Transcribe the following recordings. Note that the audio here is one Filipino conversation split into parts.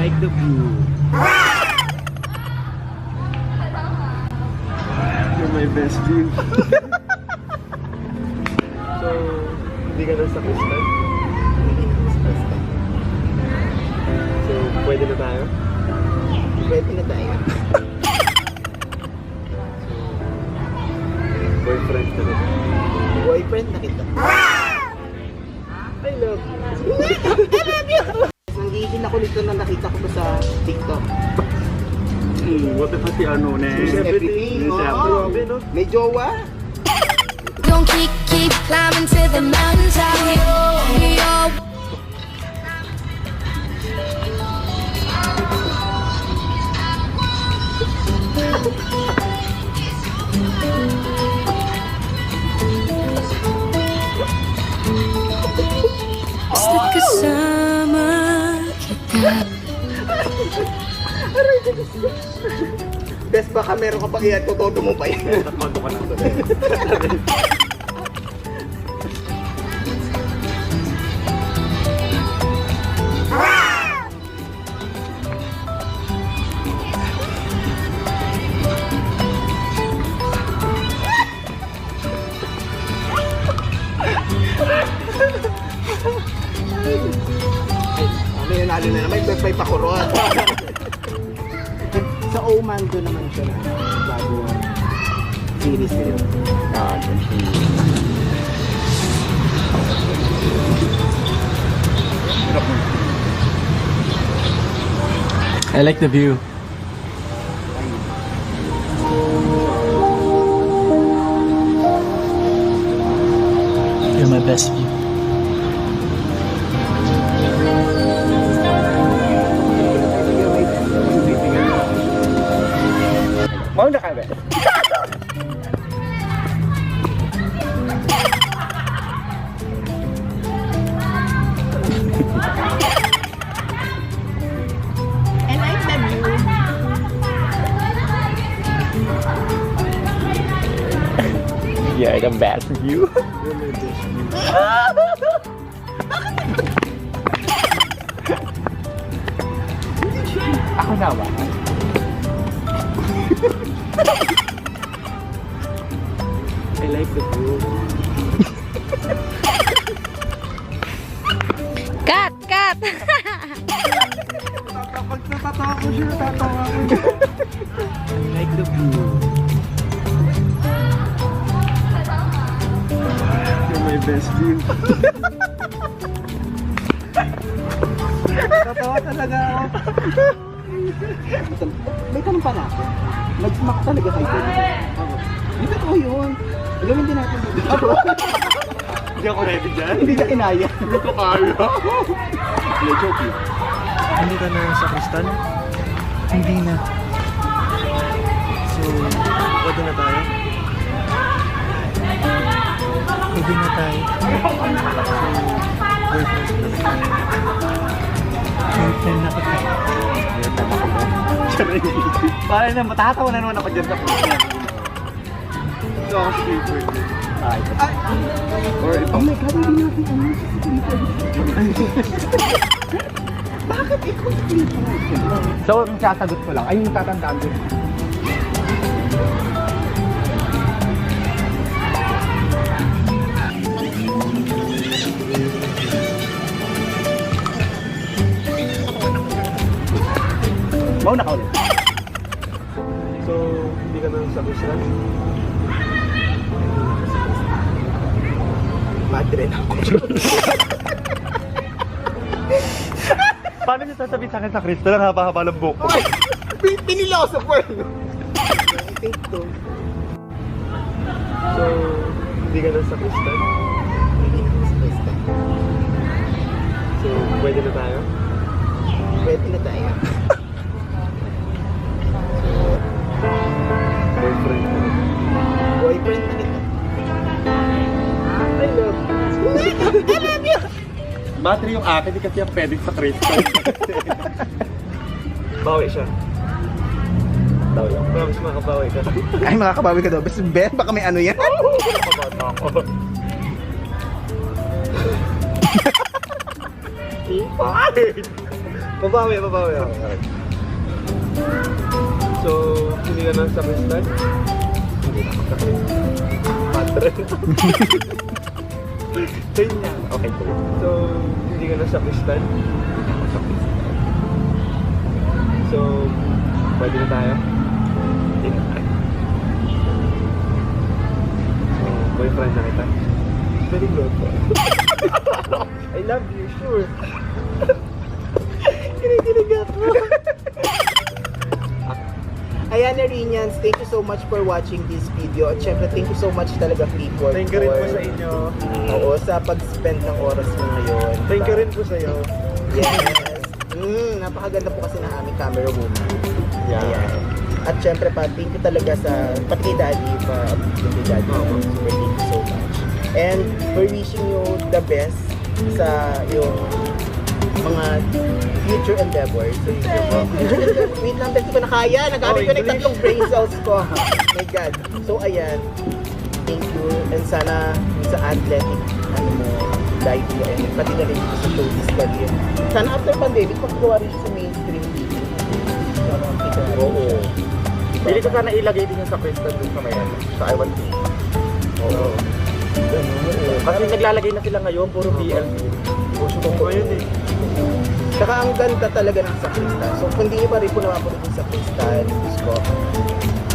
like the view. You're my best view. So, hindi ka na sa Crystal? So, pwede na tayo? Pwede na tayo. Boyfriend ka na. Boyfriend na kita. I love you. I love you! Nanggigil ako nito na nakita ko to sa TikTok. What if si ano na? Everything. Oo. Grabe, no? May jowa. Don't keep climbing to the mountaintop. Basta kasama kita. Best baka meron ka pang iyan, tutodo mo pa yan. Takodo ka na to. May nanalo na naman, may pakuron. Sa Omando naman siya na bago series nila. I like the view. You're my best view. Mauna ka ba? I like the view. Yeah, the best view. Ako na ba? I like the view. Cut! Cut! Pag natatawa ko siya, natatawa ko. I like the view. You're my best view. Natatawa talaga ako. May tanong pa na ako. Nag-smack talaga kayo. Hindi totoo yun. Gawin din natin dito. Hindi ako ready dyan. Hindi ka kinaya. Hindi ko kaya. Hindi, joke yun. Hindi ka na sa Crystal? Hindi na. So, pwede na tayo? Pwede na tayo. Boyfriend na kita. Boyfriend na kita. Parang na, matatawa na naman ako dyan sa puso. So, ako sleeper. Ay! Or, oh my God, hindi natin ano sa sleeper. Bakit ikaw sleeper? So, ang sasagot ko lang, ay yung tatandaan ko. Mauna ka ulit. So, hindi ka na sa Crystal? Madre na ako. Paano niyo sasabihin sa akin sa Crystal? Ang haba-haba ng buhok ko. Pinila ako sa porn. I think so. So, hindi ka na sa Crystal? Hindi na sa basta. So, pwede na tayo? Pwede na tayo. Boyfriend ka na. Boyfriend na kita. I love you. I love you! Battery yung akin, di kasi yung pwedeng sa Crystal. Bawi siya. Bawi lang. Promise makabawi ka. Ay, makakabawi ka daw. Best bet, baka may ano yan. Nakabata ako. Fine. Babawi. Okay. So, hindi ka nang sakristan? Hindi na sakristan. Padre. Okay po. So, hindi ka nang sakristan? So, pwede na tayo? Hindi na tayo. So, boyfriend na kita? Very good po. I love you, sure. Kinikilig ako. Ayan, Arinians, thank you so much for watching this video. At syempre, thank you so much talaga, Clifford. Thank you rin po sa inyo. Oo, sa pag-spend ng oras mo ngayon. Thank you rin po sa'yo. Yes. Napakaganda po kasi ng aming camera woman. Yeah. Ayan. At syempre pa, thank you talaga sa pati Daddy, pati Daddy. Super thank you so much. And we're wishing you the best sa yung mga future endeavors. Wait lang, hindi ko na kaya. Nagamit ko na yung tatlong brain cells ko. My God. So, ayan. Thank you. And sana sa athletic, life mo. And pati na rin sa showbiz career. Sana after pandemic, magagawa rin sa mainstream TV. Oo. Pili ko sana ilagay din yung sa Kristen dun sa mayan. Sa I1 TV. Oo. Kasi naglalagay na sila ngayon, puro BL. Puso ko yun eh. Saka ang ganda talaga ng Sakristan. So kung di nyo pa rin po napapunod yung Sakristan, Isko,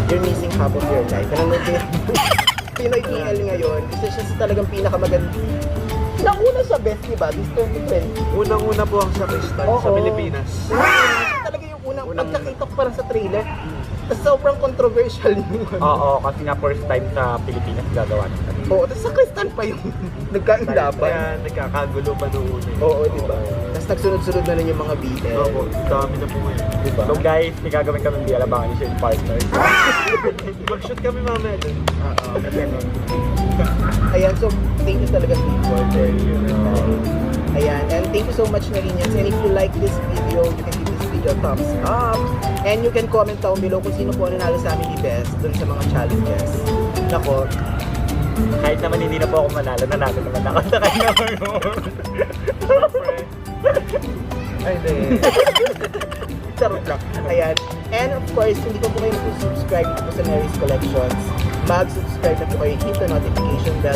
you're missing half of your life. Nanonood din. Pinoy PL ngayon, isa siya sa talagang pinakamaganda. Nauna sa best, di ba? This 2020. Unang-una po ang Sakristan sa Oo. Pilipinas. Talaga yung unang pagkakita ko parang sa trailer. Tapos sobrang controversial yung Oo, kasi nga first time sa Pilipinas gagawa ng kanila. Oo, tapos Sakristan pa yung nagkaindapan. Kaya nagkakagulo pa noon eh. Oo, di ba? Tapos nagsunod-sunod na rin yung mga BL. Oo, dami na po ngayon. Diba? So guys, may gagawin kami BL, abangan niyo siya yung partner. Mag-shoot kami mamaya dun. Oo, ganun. Ayan, so thank you talaga for your time. Ayan, and thank you so much, Marinians. And if you like this video, you can give this video a thumbs up. And you can comment down below kung sino po ang nanalo sa amin ni Best dun sa mga challenges. Nako, Kahit naman hindi na po ako manalo, nanalo naman ako sa kanya. Ay, hindi. charot lang. Ayan. And of course, hindi pa po kayo subscribe dito sa Mary's Collections, mag-subscribe na po kayo, hit the notification bell